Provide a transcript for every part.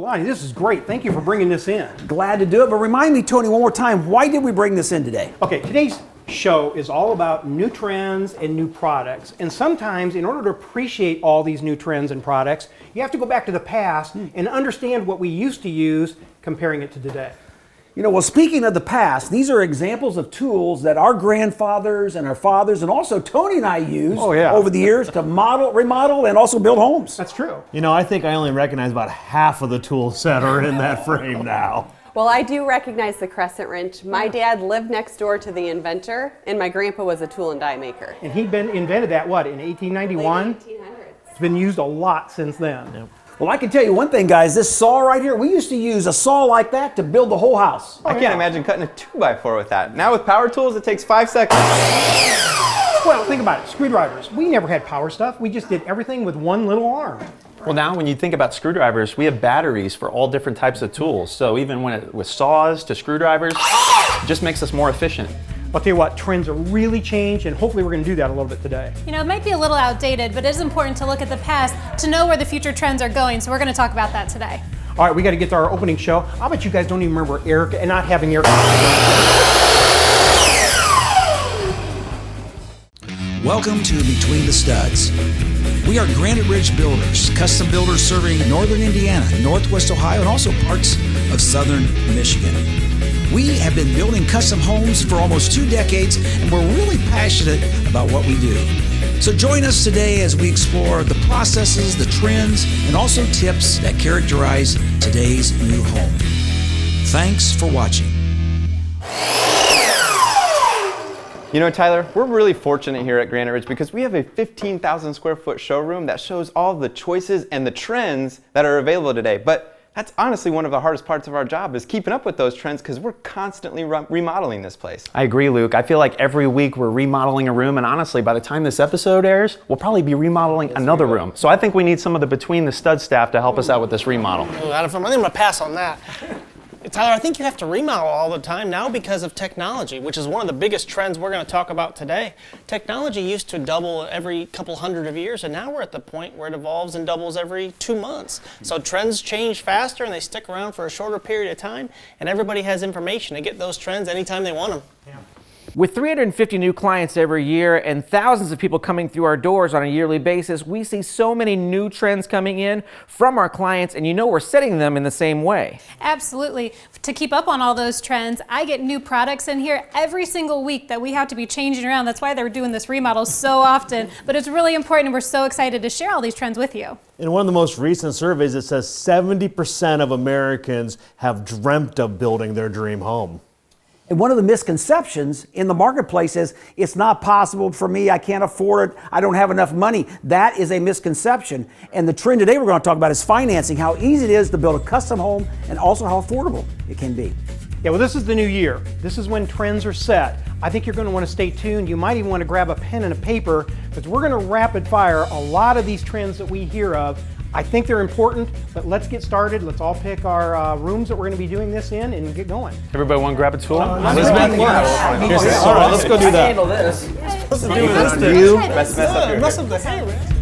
Lonnie, this is great. Thank you for bringing this in. Glad to do it, but remind me, Tony, one more time, why did we bring this in today? Okay, today's show is all about new trends and new products. And sometimes, in order to appreciate all these new trends and products, you have to go back to the past and understand what we used to use, comparing it to today. You know, well, speaking of the past, these are examples of tools that our grandfathers and our fathers and also Tony and I used over the years to model, remodel, and also build homes. That's true. You know, I think I only recognize about half of the tools that are in that frame now. Well, I do recognize the crescent wrench. My dad lived next door to the inventor, and my grandpa was a tool and die maker. And he'd been invented that, what, in 1891? Late 1800s. It's been used a lot since then. Yep. Well, I can tell you one thing, guys, this saw right here, we used to use a saw like that to build the whole house. I can't imagine cutting a 2x4 with that. Now with power tools, it takes 5 seconds. Well, think about it. Screwdrivers. We never had power stuff. We just did everything with one little arm. Well, now when you think about screwdrivers, we have batteries for all different types of tools. So even with saws to screwdrivers, it just makes us more efficient. I'll tell you what, trends are really changed, and hopefully we're going to do that a little bit today. You know, it might be a little outdated, but it is important to look at the past to know where the future trends are going. So we're going to talk about that today. All right, we got to get to our opening show. I bet you guys don't even remember air and not having air. Welcome to Between the Studs. We are Granite Ridge Builders, custom builders serving northern Indiana, northwest Ohio, and also parts of southern Michigan. We have been building custom homes for almost 2 decades, and we're really passionate about what we do. So join us today as we explore the processes, the trends, and also tips that characterize today's new home. Thanks for watching. You know, Tyler, we're really fortunate here at Granite Ridge because we have a 15,000 square foot showroom that shows all the choices and the trends that are available today. But that's honestly one of the hardest parts of our job is keeping up with those trends because we're constantly remodeling this place. I agree, Luke. I feel like every week we're remodeling a room, and honestly, by the time this episode airs, we'll probably be remodeling another room. So I think we need some of the Between the Studs staff to help us out with this remodel. I think I'm going to pass on that. Tyler, I think you have to remodel all the time now because of technology, which is one of the biggest trends we're going to talk about today. Technology used to double every couple hundred of years, and now we're at the point where it evolves and doubles every 2 months. So trends change faster, and they stick around for a shorter period of time, and everybody has information to get those trends anytime they want them. Yeah. With 350 new clients every year and thousands of people coming through our doors on a yearly basis, we see so many new trends coming in from our clients, and you know we're setting them in the same way. Absolutely. To keep up on all those trends, I get new products in here every single week that we have to be changing around. That's why they're doing this remodel so often. But it's really important, and we're so excited to share all these trends with you. In one of the most recent surveys, it says 70% of Americans have dreamt of building their dream home. And one of the misconceptions in the marketplace is it's not possible for me, I can't afford it, I don't have enough money. That is a misconception. And the trend today we're going to talk about is financing, how easy it is to build a custom home and also how affordable it can be. Yeah, well, this is the new year. This is when trends are set. I think you're going to want to stay tuned. You might even want to grab a pen and a paper because we're going to rapid fire a lot of these trends that we hear of. I think they're important, but let's get started. Let's all pick our rooms that we're going to be doing this in and get going. Everybody want to grab a tool? All right, let's go do that. Handle this. What's the deal with this? You mess up your hair.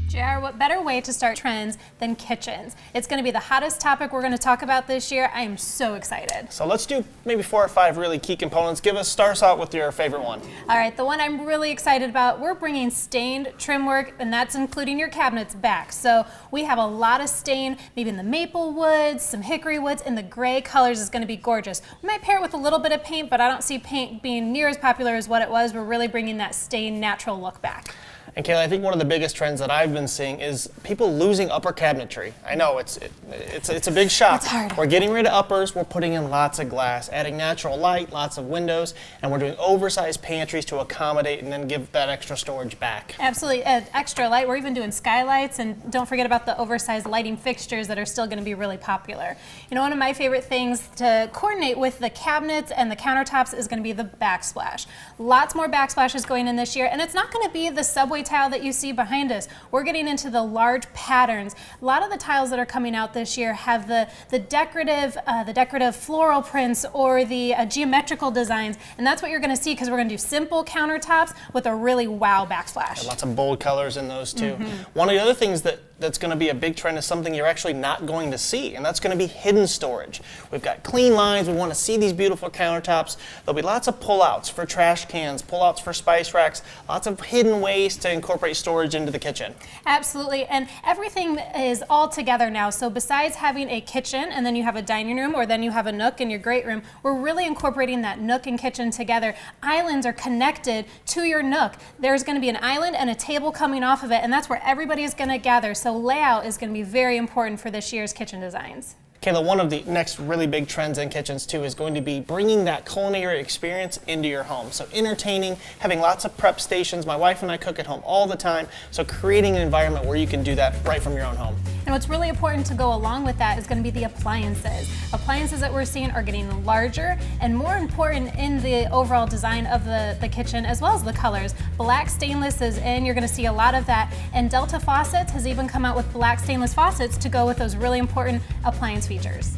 JR, what better way to start trends than kitchens? It's going to be the hottest topic we're going to talk about this year. I am so excited. So let's do maybe 4 or 5 really key components. Start us out with your favorite one. All right, the one I'm really excited about, we're bringing stained trim work, and that's including your cabinets back. So we have a lot of stain, maybe in the maple woods, some hickory woods, and the gray colors is going to be gorgeous. We might pair it with a little bit of paint, but I don't see paint being near as popular as what it was. We're really bringing that stained natural look back. And Kayla, I think one of the biggest trends that I've been seeing is people losing upper cabinetry. I know it's a big shock. It's hard. We're getting rid of uppers. We're putting in lots of glass, adding natural light, lots of windows, and we're doing oversized pantries to accommodate and then give that extra storage back. Absolutely, extra light. We're even doing skylights, and don't forget about the oversized lighting fixtures that are still going to be really popular. You know, one of my favorite things to coordinate with the cabinets and the countertops is going to be the backsplash. Lots more backsplashes going in this year, and it's not going to be the subway tile that you see behind us. We're getting into the large patterns. A lot of the tiles that are coming out this year have the decorative floral prints or the geometrical designs, and that's what you're going to see because we're going to do simple countertops with a really wow backsplash. Lots of bold colors in those too. One of the other things that's going to be a big trend is something you're actually not going to see, and that's going to be hidden storage. We've got clean lines. We want to see these beautiful countertops. There'll be lots of pullouts for trash cans, pullouts for spice racks, lots of hidden ways to incorporate storage into the kitchen. Absolutely, and everything is all together now. So besides having a kitchen and then you have a dining room or then you have a nook in your great room, we're really incorporating that nook and kitchen together. Islands are connected to your nook. There's going to be an island and a table coming off of it, and that's where everybody is going to gather. So layout is going to be very important for this year's kitchen designs. Kayla, one of the next really big trends in kitchens too is going to be bringing that culinary experience into your home. So entertaining, having lots of prep stations. My wife and I cook at home all the time. So creating an environment where you can do that right from your own home. And what's really important to go along with that is going to be the appliances. Appliances that we're seeing are getting larger and more important in the overall design of the kitchen as well as the colors. Black stainless is in, you're going to see a lot of that. And Delta Faucets has even come out with black stainless faucets to go with those really important appliance features.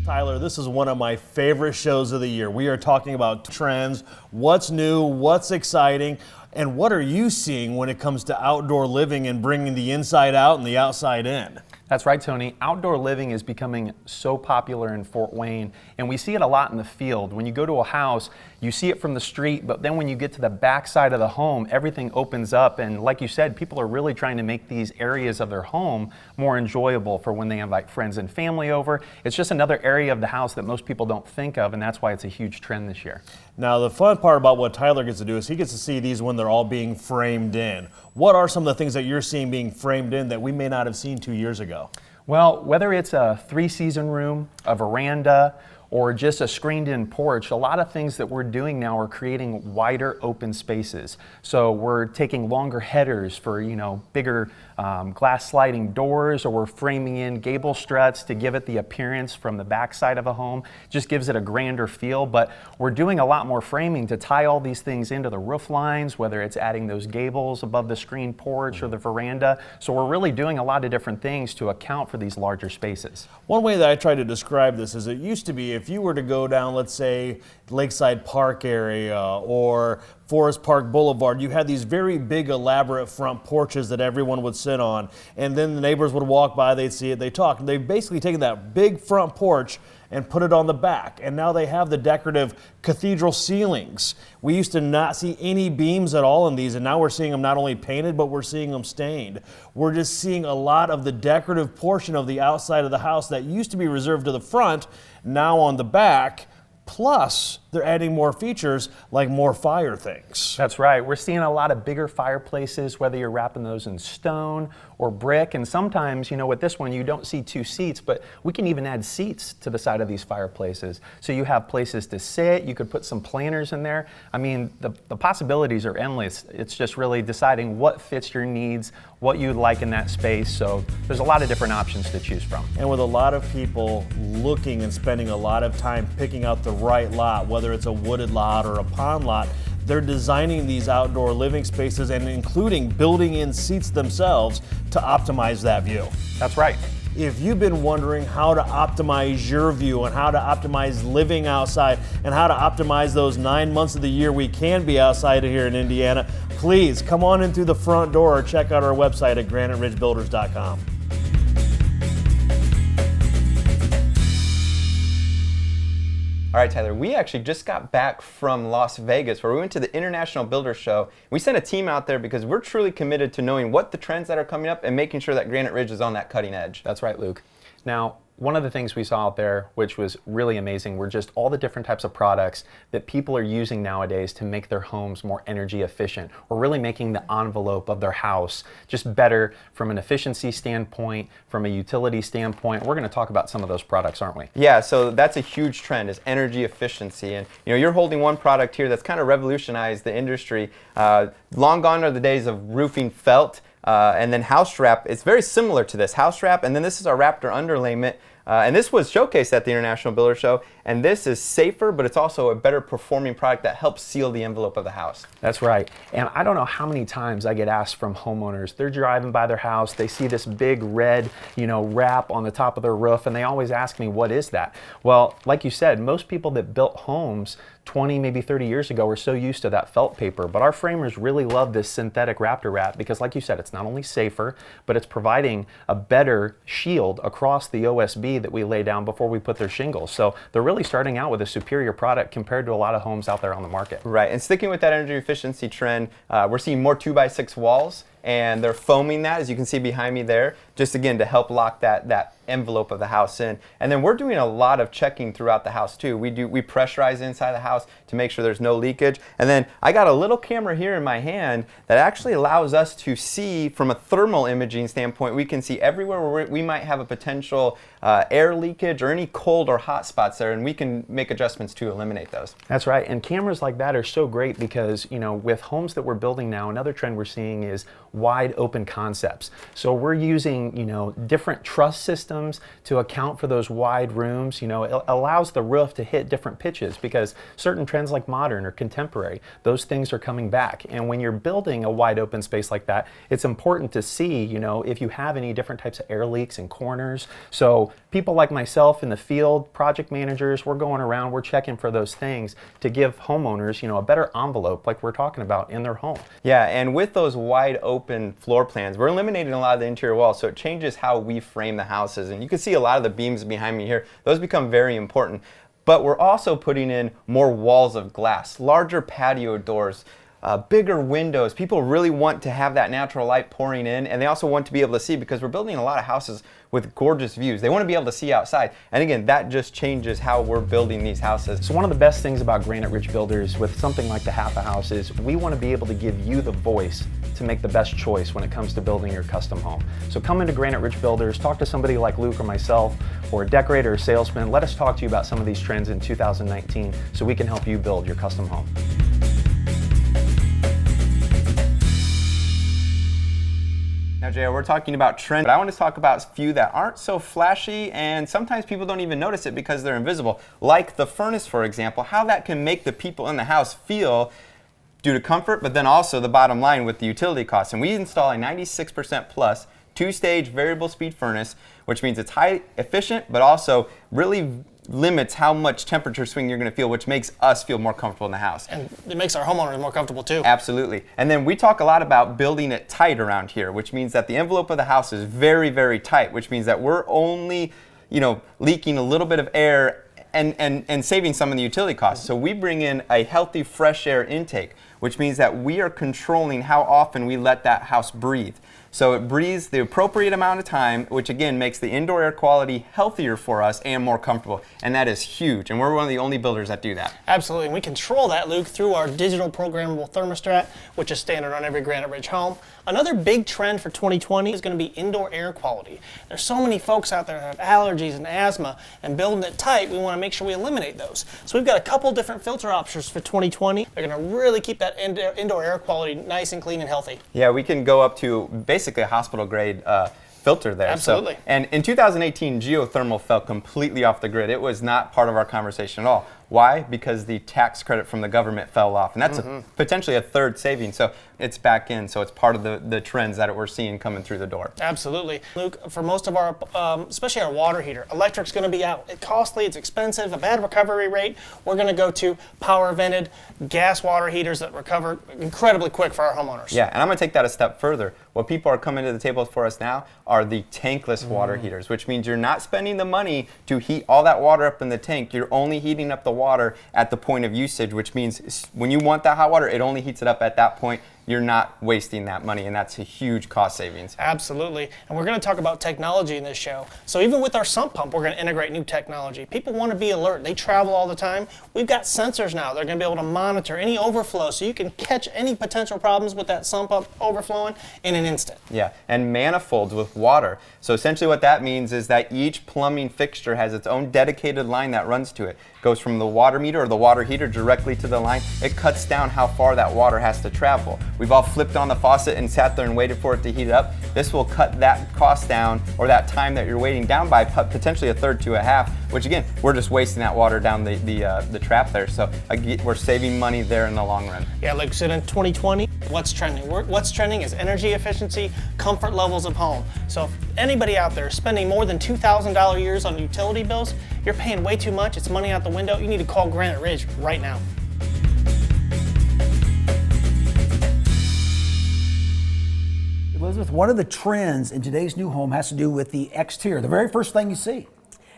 Tyler, this is one of my favorite shows of the year. We are talking about trends, what's new, what's exciting, and what are you seeing when it comes to outdoor living and bringing the inside out and the outside in? That's right, Tony. Outdoor living is becoming so popular in Fort Wayne, and we see it a lot in the field. When you go to a house, you see it from the street, but then when you get to the back side of the home, everything opens up, and like you said, people are really trying to make these areas of their home more enjoyable for when they invite friends and family over. It's just another area of the house that most people don't think of, and that's why it's a huge trend this year. Now, the fun part about what Tyler gets to do is he gets to see these when they're all being framed in. What are some of the things that you're seeing being framed in that we may not have seen 2 years ago? Well, whether it's a 3-season room, a veranda, or just a screened-in porch, a lot of things that we're doing now are creating wider open spaces. So we're taking longer headers for, bigger glass sliding doors, or we're framing in gable struts to give it the appearance from the back side of a home. Just gives it a grander feel, but we're doing a lot more framing to tie all these things into the roof lines, whether it's adding those gables above the screened porch or the veranda. So we're really doing a lot of different things to account for these larger spaces. One way that I try to describe this is it used to be if you were to go down, let's say, Lakeside Park area or Forest Park Boulevard, you had these very big elaborate front porches that everyone would sit on, and then the neighbors would walk by, they'd see it, they'd talk. They've basically taken that big front porch and put it on the back, and now they have the decorative cathedral ceilings. We used to not see any beams at all in these, and now we're seeing them not only painted, but we're seeing them stained. We're just seeing a lot of the decorative portion of the outside of the house that used to be reserved to the front, now on the back. Plus, they're adding more features like more fire things. That's right. We're seeing a lot of bigger fireplaces, whether you're wrapping those in stone or brick. And sometimes, with this one, you don't see 2 seats, but we can even add seats to the side of these fireplaces. So you have places to sit. You could put some planters in there. I mean, the possibilities are endless. It's just really deciding what fits your needs, what you'd like in that space. So there's a lot of different options to choose from. And with a lot of people looking and spending a lot of time picking out the right lot, whether it's a wooded lot or a pond lot, they're designing these outdoor living spaces and including building in seats themselves to optimize that view. That's right. If you've been wondering how to optimize your view and how to optimize living outside and how to optimize those 9 months of the year we can be outside here in Indiana, please come on in through the front door or check out our website at graniteridgebuilders.com. All right, Tyler, we actually just got back from Las Vegas where we went to the International Builder Show. We sent a team out there because we're truly committed to knowing what the trends that are coming up and making sure that Granite Ridge is on that cutting edge. That's right, Luke. Now, one of the things we saw out there, which was really amazing, were just all the different types of products that people are using nowadays to make their homes more energy efficient, or really making the envelope of their house just better from an efficiency standpoint, from a utility standpoint. We're going to talk about some of those products, aren't we? Yeah, so that's a huge trend, is energy efficiency. And you're holding one product here that's kind of revolutionized the industry. Long gone are the days of roofing felt. And then house wrap, it's very similar to this. House wrap, and then this is our Raptor underlayment. And this was showcased at the International Builder Show. And this is safer, but it's also a better performing product that helps seal the envelope of the house. That's right. And I don't know how many times I get asked from homeowners. They're driving by their house, they see this big red, wrap on the top of their roof, and they always ask me, what is that? Well, like you said, most people that built homes 20, maybe 30 years ago, we're so used to that felt paper, but our framers really love this synthetic Raptor wrap because, like you said, it's not only safer, but it's providing a better shield across the OSB that we lay down before we put their shingles. So they're really starting out with a superior product compared to a lot of homes out there on the market. Right, and sticking with that energy efficiency trend, we're seeing more 2x6 walls, and they're foaming that, as you can see behind me there, just again to help lock that envelope of the house in. And then we're doing a lot of checking throughout the house too. We pressurize inside the house to make sure there's no leakage. And then I got a little camera here in my hand that actually allows us to see from a thermal imaging standpoint. We can see everywhere where we might have a potential air leakage or any cold or hot spots there, and we can make adjustments to eliminate those. That's right, and cameras like that are so great because, with homes that we're building now, another trend we're seeing is wide open concepts. So we're using, different truss systems to account for those wide rooms. It allows the roof to hit different pitches because certain trends like modern or contemporary, those things are coming back. And when you're building a wide open space like that, it's important to see, if you have any different types of air leaks in corners. So people like myself in the field, project managers, we're going around, we're checking for those things to give homeowners, a better envelope like we're talking about in their home. Yeah, and with those wide open floor plans, we're eliminating a lot of the interior walls, so it changes how we frame the houses. And you can see a lot of the beams behind me here. Those become very important. But we're also putting in more walls of glass, larger patio doors, bigger windows. People really want to have that natural light pouring in, and they also want to be able to see because we're building a lot of houses with gorgeous views. They want to be able to see outside. And again, that just changes how we're building these houses. So one of the best things about Granite Ridge Builders with something like the Half a House is we want to be able to give you the voice to make the best choice when it comes to building your custom home. So come into Granite Ridge Builders, talk to somebody like Luke or myself, or a decorator or salesman. Let us talk to you about some of these trends in 2019 so we can help you build your custom home. Now, JR, we're talking about trends, but I want to talk about a few that aren't so flashy, and sometimes people don't even notice it because they're invisible. Like the furnace, for example, how that can make the people in the house feel due to comfort, but then also the bottom line with the utility costs. And we install a 96% plus two-stage variable speed furnace, which means it's high efficient, but also really limits how much temperature swing you're going to feel, which makes us feel more comfortable in the house. And it makes our homeowners more comfortable too. Absolutely. And then we talk a lot about building it tight around here, which means that the envelope of the house is very, very tight, which means that we're only, leaking a little bit of air and saving some of the utility costs. So we bring in a healthy fresh air intake, which means that we are controlling how often we let that house breathe. So it breathes the appropriate amount of time, which again makes the indoor air quality healthier for us and more comfortable. And that is huge. And we're one of the only builders that do that. Absolutely. And we control that, Luke, through our digital programmable thermostat, which is standard on every Granite Ridge home. Another big trend for 2020 is going to be indoor air quality. There's so many folks out there that have allergies and asthma, and building it tight, we want to make sure we eliminate those. So we've got a couple different filter options for 2020. They're going to really keep that indoor air quality nice and clean and healthy. Yeah, we can go up to basically a hospital grade filter there. Absolutely. So, and in 2018, geothermal fell completely off the grid. It was not part of our conversation at all. Why? Because the tax credit from the government fell off, and that's potentially a third saving. So it's back in, so it's part of the trends that we're seeing coming through the door. Absolutely. Luke, for most of our, especially our water heater, electric's going to be out. It's costly, it's expensive, a bad recovery rate. We're going to go to power vented gas water heaters that recover incredibly quick for our homeowners. Yeah, and I'm going to take that a step further. What people are coming to the table for us now are the tankless water heaters, which means you're not spending the money to heat all that water up in the tank. You're only heating up the water at the point of usage, which means when you want that hot water, it only heats it up at that point. You're not wasting that money, and that's a huge cost savings. Absolutely. And we're going to talk about technology in this show. So even with our sump pump, we're going to integrate new technology. People want to be alert. They travel all the time. We've got sensors now. They're going to be able to monitor any overflow, so you can catch any potential problems with that sump pump overflowing in an instant. Yeah, and manifolds with water. So essentially what that means is that each plumbing fixture has its own dedicated line that runs to it. Goes from the water meter or the water heater directly to the line. It cuts down how far that water has to travel. we've all flipped on the faucet and sat there and waited for it to heat up. This will cut that cost down, or that time that you're waiting, down by potentially a third to a half, which again, we're just wasting that water down the trap there. So we're saving money there in the long run. Yeah, like I said, in 2020, what's trending? What's trending is energy efficiency, comfort levels of home. So if anybody out there is spending more than $2,000 a year on utility bills, you're paying way too much, it's money out the window, you need to call Granite Ridge right now. Elizabeth, one of the trends in today's new home has to do with the exterior, the very first thing you see.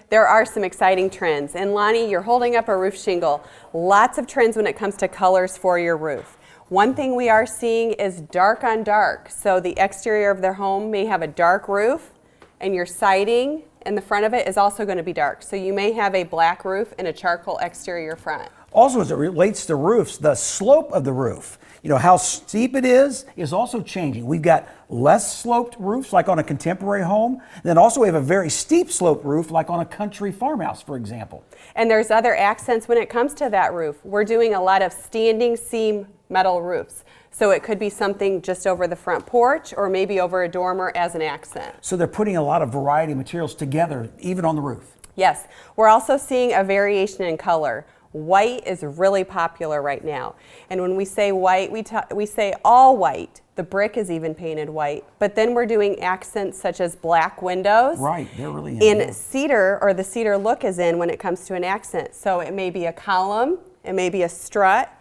There are some exciting trends. And Lonnie, you're holding up a roof shingle. Lots of trends when it comes to colors for your roof. One thing we are seeing is dark on dark. So the exterior of their home may have a dark roof, and your siding in the front of it is also going to be dark. So you may have a black roof and a charcoal exterior front. Also, as it relates to roofs, the slope of the roof, how steep it is also changing. We've got less sloped roofs like on a contemporary home. Then also we have a very steep sloped roof like on a country farmhouse, for example. And there's other accents when it comes to that roof. We're doing a lot of standing seam metal roofs. So it could be something just over the front porch or maybe over a dormer as an accent. So they're putting a lot of variety of materials together, even on the roof. Yes. We're also seeing a variation in color. White is really popular right now. And when we say white, we say all white. The brick is even painted white. But then we're doing accents such as black windows. Right, they're really in. And cedar, or the cedar look, is in when it comes to an accent. So it may be a column, it may be a strut.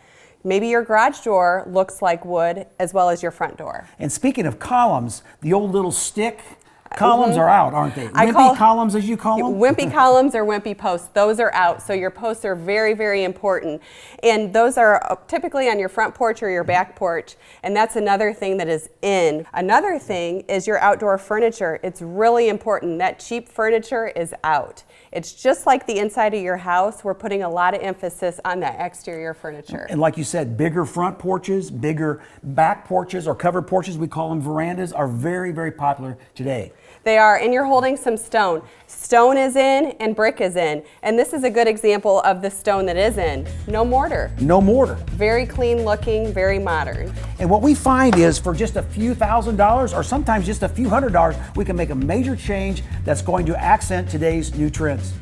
Maybe your garage door looks like wood as well as your front door. And speaking of columns, the old little stick columns are out, aren't they? Wimpy columns, as you call them? Wimpy columns or wimpy posts, those are out. So your posts are very, very important. And those are typically on your front porch or your back porch. And that's another thing that is in. Another thing is your outdoor furniture. It's really important. That cheap furniture is out. It's just like the inside of your house. We're putting a lot of emphasis on that exterior furniture. And like you said, bigger front porches, bigger back porches, or covered porches, we call them verandas, are very, very popular today. They are, and you're holding some stone. Stone is in and brick is in. And this is a good example of the stone that is in. No mortar. No mortar. Very clean looking, very modern. And what we find is for just a few $1,000s or sometimes just a few $100s, we can make a major change that's going to accent today's new trends.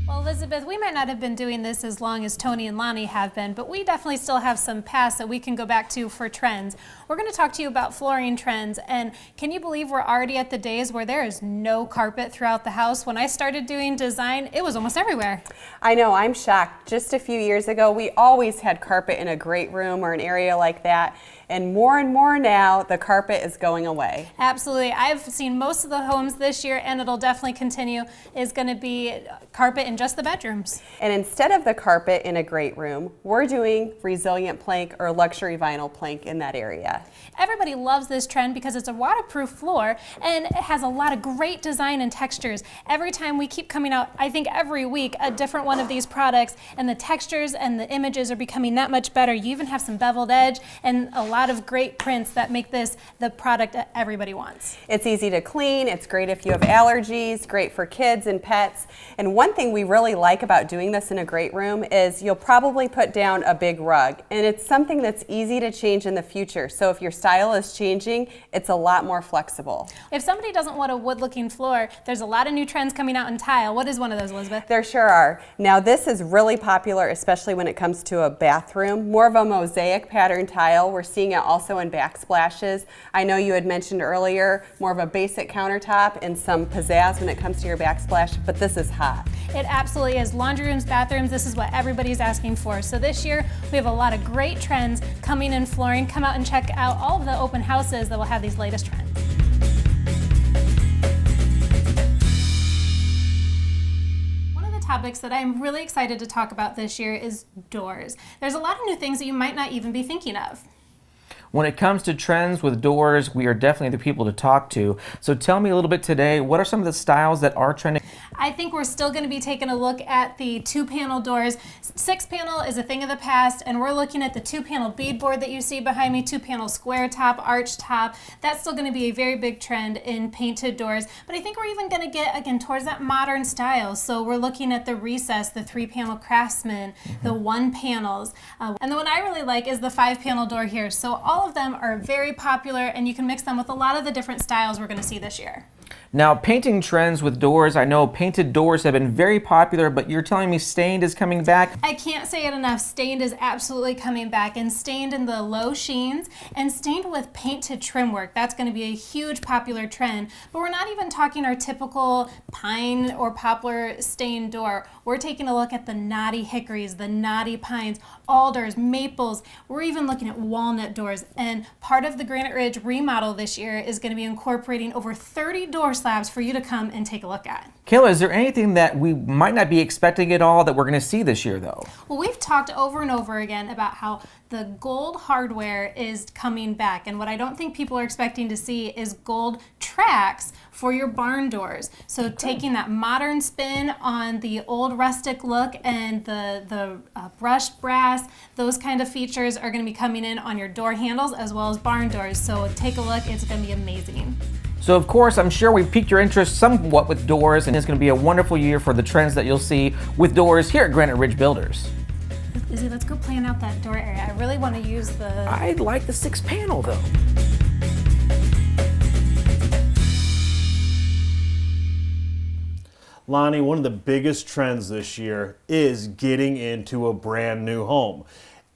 Elizabeth, we might not have been doing this as long as Tony and Lonnie have been, but we definitely still have some past that we can go back to for trends. We're going to talk to you about flooring trends, and can you believe we're already at the days where there is no carpet throughout the house? When I started doing design, it was almost everywhere. I know, I'm shocked. Just a few years ago, we always had carpet in a great room or an area like that. And more now, the carpet is going away. Absolutely. I've seen most of the homes this year, and it'll definitely continue, is going to be carpet in just the bedrooms. And instead of the carpet in a great room, we're doing resilient plank or luxury vinyl plank in that area. Everybody loves this trend because it's a waterproof floor and it has a lot of great design and textures. Every time we keep coming out, I think every week, a different one of these products, and the textures and the images are becoming that much better. You even have some beveled edge and a lot of great prints that make this the product that everybody wants. It's easy to clean, it's great if you have allergies, great for kids and pets. And one thing we really like about doing this in a great room is you'll probably put down a big rug, and it's something that's easy to change in the future. So if your style is changing, it's a lot more flexible. If somebody doesn't want a wood-looking floor, there's a lot of new trends coming out in tile. What is one of those, Elizabeth? There sure are. Now this is really popular, especially when it comes to a bathroom. More of a mosaic pattern tile. We're seeing it also in backsplashes. I know you had mentioned earlier more of a basic countertop and some pizzazz when it comes to your backsplash, but this is hot. It absolutely is. Laundry rooms, bathrooms, this is what everybody's asking for. So this year, we have a lot of great trends coming in flooring. Come out and check out all of the open houses that will have these latest trends. One of the topics that I'm really excited to talk about this year is doors. There's a lot of new things that you might not even be thinking of. When it comes to trends with doors, we are definitely the people to talk to. So tell me a little bit today, what are some of the styles that are trending? I think we're still going to be taking a look at the 2-panel doors. 6-panel is a thing of the past, and we're looking at the 2-panel beadboard that you see behind me, 2-panel square top, arch top. That's still going to be a very big trend in painted doors, but I think we're even going to get, again, towards that modern style. So we're looking at the recessed, the 3-panel craftsman, the 1-panels, and the one I really like is the 5-panel door here. So all of them are very popular, and you can mix them with a lot of the different styles we're going to see this year. Now, painting trends with doors, I know painted doors have been very popular, but you're telling me stained is coming back? I can't say it enough. Stained is absolutely coming back, and stained in the low sheens and stained with painted trim work. That's going to be a huge popular trend, but we're not even talking our typical pine or poplar stained door. We're taking a look at the knotty hickories, the knotty pines, alders, maples. We're even looking at walnut doors, and part of the Granite Ridge remodel this year is going to be incorporating over 30 door slabs for you to come and take a look at. Kayla, is there anything that we might not be expecting at all that we're going to see this year, though? Well, we've talked over and over again about how the gold hardware is coming back, and what I don't think people are expecting to see is gold tracks for your barn doors. So taking that modern spin on the old rustic look and the brushed brass, those kind of features are going to be coming in on your door handles as well as barn doors. So take a look, it's going to be amazing. So of course, I'm sure we've piqued your interest somewhat with doors, and it's going to be a wonderful year for the trends that you'll see with doors here at Granite Ridge Builders. Izzy, let's go plan out that door area. I really want to use the... I like the 6-panel though. Lonnie, one of the biggest trends this year is getting into a brand new home.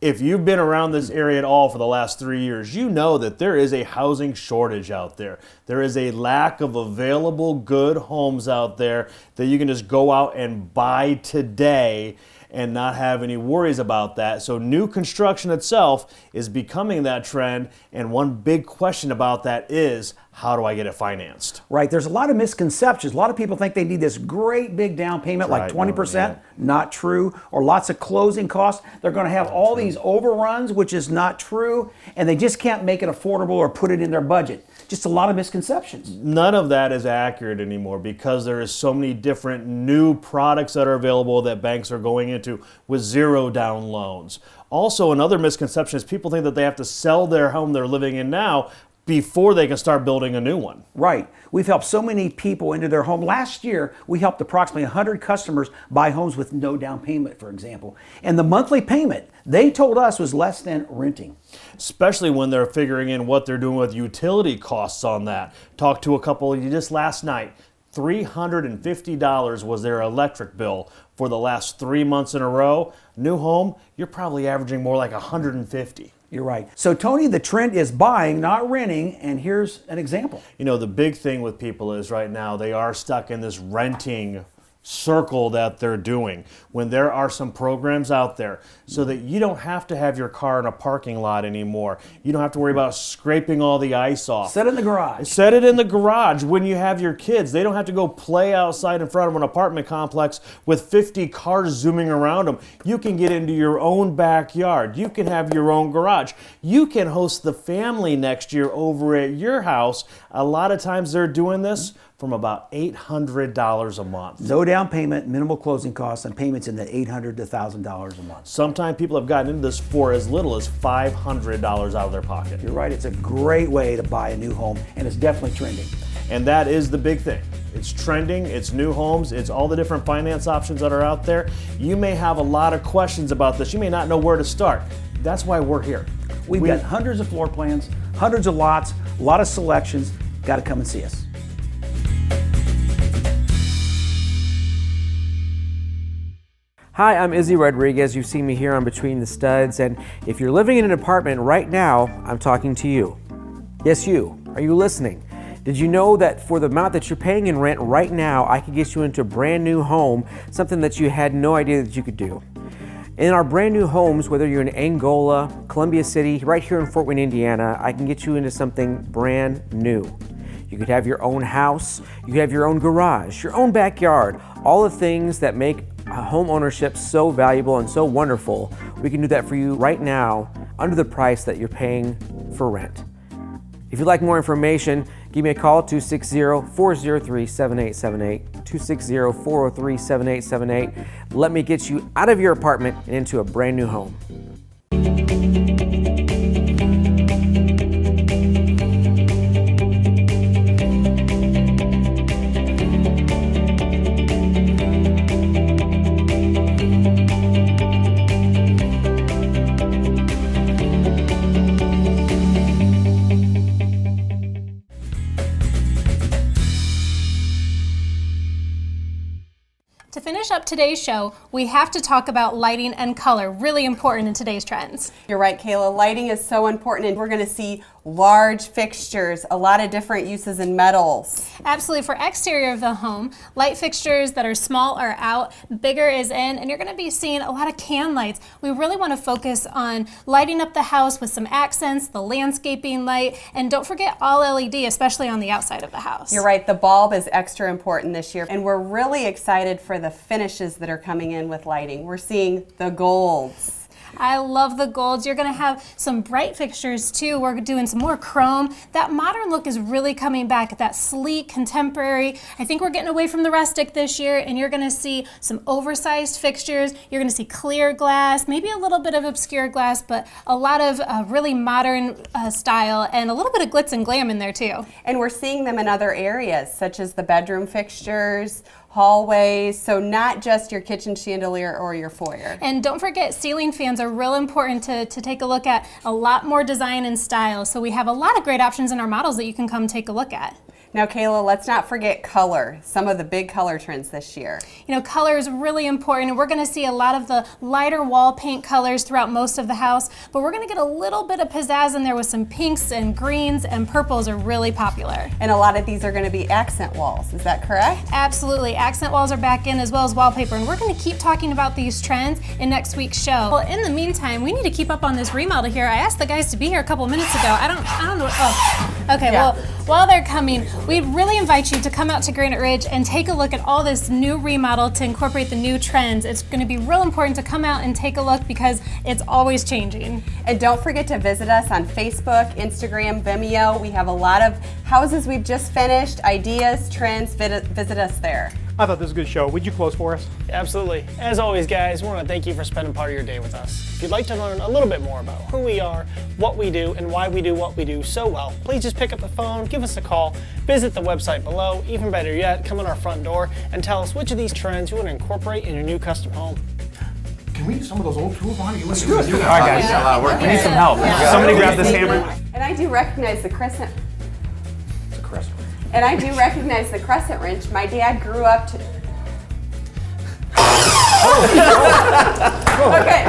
If you've been around this area at all for the last 3 years, you know that there is a housing shortage out there. There is a lack of available good homes out there that you can just go out and buy today and not have any worries about that. So new construction itself is becoming that trend, and one big question about that is, how do I get it financed? Right, there's a lot of misconceptions. A lot of people think they need this great big down payment, like 20%, not true, or lots of closing costs. They're gonna have all these overruns, which is not true, and they just can't make it affordable or put it in their budget. Just a lot of misconceptions. None of that is accurate anymore because there is so many different new products that are available that banks are going into with 0 down loans. Also, another misconception is people think that they have to sell their home they're living in now before they can start building a new one. Right. We've helped so many people into their home. Last year, we helped approximately 100 customers buy homes with no down payment, for example. And the monthly payment, they told us, was less than renting. Especially when they're figuring in what they're doing with utility costs on that. Talked to a couple just last night. $350 was their electric bill for the last 3 months in a row. New home, you're probably averaging more like $150. You're right. So Tony, the trend is buying, not renting, and here's an example. You know, the big thing with people is right now they are stuck in this renting circle that they're doing when there are some programs out there so that you don't have to have your car in a parking lot anymore. You don't have to worry about scraping all the ice off. Set it in the garage. Set it in the garage. When you have your kids, they don't have to go play outside in front of an apartment complex with 50 cars zooming around them. You can get into your own backyard. You can have your own garage. You can host the family next year over at your house. A lot of times they're doing this from about $800 a month. No down payment, minimal closing costs, and payments in the $800 to $1,000 a month. Sometimes people have gotten into this for as little as $500 out of their pocket. You're right, it's a great way to buy a new home, and it's definitely trending. And that is the big thing. It's trending, it's new homes, it's all the different finance options that are out there. You may have a lot of questions about this. You may not know where to start. That's why we're here. We've got hundreds of floor plans, hundreds of lots, a lot of selections. Got to come and see us. Hi, I'm Izzy Rodriguez. You see me here on Between the Studs, and if you're living in an apartment right now, I'm talking to you. Yes, you. Are you listening? Did you know that for the amount that you're paying in rent right now, I could get you into a brand new home, something that you had no idea that you could do? In our brand new homes, whether you're in Angola, Columbia City, right here in Fort Wayne, Indiana, I can get you into something brand new. You could have your own house, you could have your own garage, your own backyard, all the things that make home ownership so valuable and so wonderful. We can do that for you right now under the price that you're paying for rent. If you'd like more information, give me a call, 260-403-7878, 260-403-7878. Let me get you out of your apartment and into a brand new home. To finish up today's show, we have to talk about lighting and color, really important in today's trends. You're right, Kayla. Lighting is so important, and we're going to see large fixtures, a lot of different uses in metals. Absolutely. For exterior of the home, light fixtures that are small are out, bigger is in, and you're going to be seeing a lot of can lights. We really want to focus on lighting up the house with some accents, the landscaping light, and don't forget all LED, especially on the outside of the house. You're right, the bulb is extra important this year, and we're really excited for the finishes that are coming in with lighting. We're seeing the golds. I love the golds. You're going to have some bright fixtures too. We're doing some more chrome. That modern look is really coming back, that sleek, contemporary. I think we're getting away from the rustic this year, and you're going to see some oversized fixtures. You're going to see clear glass, maybe a little bit of obscure glass, but a lot of really modern style and a little bit of glitz and glam in there too. And we're seeing them in other areas, such as the bedroom fixtures, hallways, so not just your kitchen chandelier or your foyer. And don't forget, ceiling fans are real important to take a look at. A lot more design and style, so we have a lot of great options in our models that you can come take a look at. Now, Kayla, let's not forget color, some of the big color trends this year. You know, color is really important, and we're going to see a lot of the lighter wall paint colors throughout most of the house, but we're going to get a little bit of pizzazz in there with some pinks and greens, and purples are really popular. And a lot of these are going to be accent walls, is that correct? Absolutely. Accent walls are back in, as well as wallpaper, and we're going to keep talking about these trends in next week's show. Well, in the meantime, we need to keep up on this remodel here. I asked the guys to be here a couple minutes ago. I don't know. Oh, okay. Yeah. Well, while they're coming, we'd really invite you to come out to Granite Ridge and take a look at all this new remodel to incorporate the new trends. It's going to be real important to come out and take a look because it's always changing. And don't forget to visit us on Facebook, Instagram, Vimeo. We have a lot of houses we've just finished, ideas, trends. Visit us there. I thought this was a good show. Would you close for us? Absolutely. As always, guys, we want to thank you for spending part of your day with us. If you'd like to learn a little bit more about who we are, what we do, and why we do what we do so well, please just pick up the phone, give us a call, visit the website below. Even better yet, come in our front door and tell us which of these trends you want to incorporate in your new custom home. Can we use some of those old tools on you? Let's do it. All right, guys. We need some help. Yeah. Somebody grab this hammer. And I do recognize the crescent. It's a crescent. And I do recognize the crescent wrench. My dad grew up to. Okay.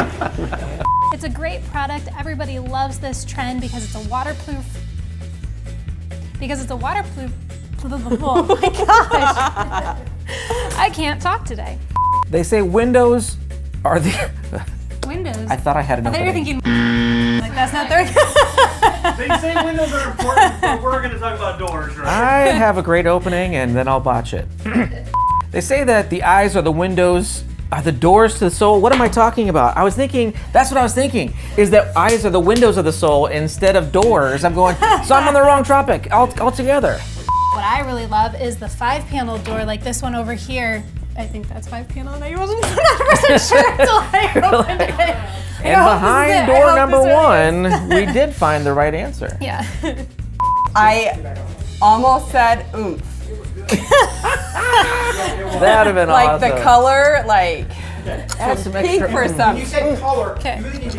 It's a great product. Everybody loves this trend because it's a waterproof. Oh my gosh. I can't talk today. They say windows are the... Windows? I thought I had an I thought you were opening. thinking, like that's not their... They say windows are important, but we're going to talk about doors, right? I have a great opening and then I'll botch it. They say that the eyes are the windows, are the doors to the soul. What am I talking about? I was thinking, that's what I was thinking, is that eyes are the windows of the soul instead of doors. I'm going, so I'm on the wrong topic altogether. What I really love is the 5-panel door like this one over here. I think that's 5-panel and I wasn't 100% sure until I opened it. And behind door number 1, we did find the right answer. Yeah. I almost said oomph. That'd have been like awesome. the color, like Add some pink extra- for some. You said color. Okay. You really need to...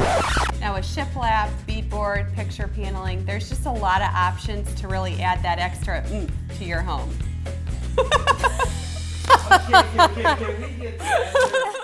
Now with shiplap, beadboard, picture paneling, there's just a lot of options to really add that extra oomph to your home. Okay, we get that.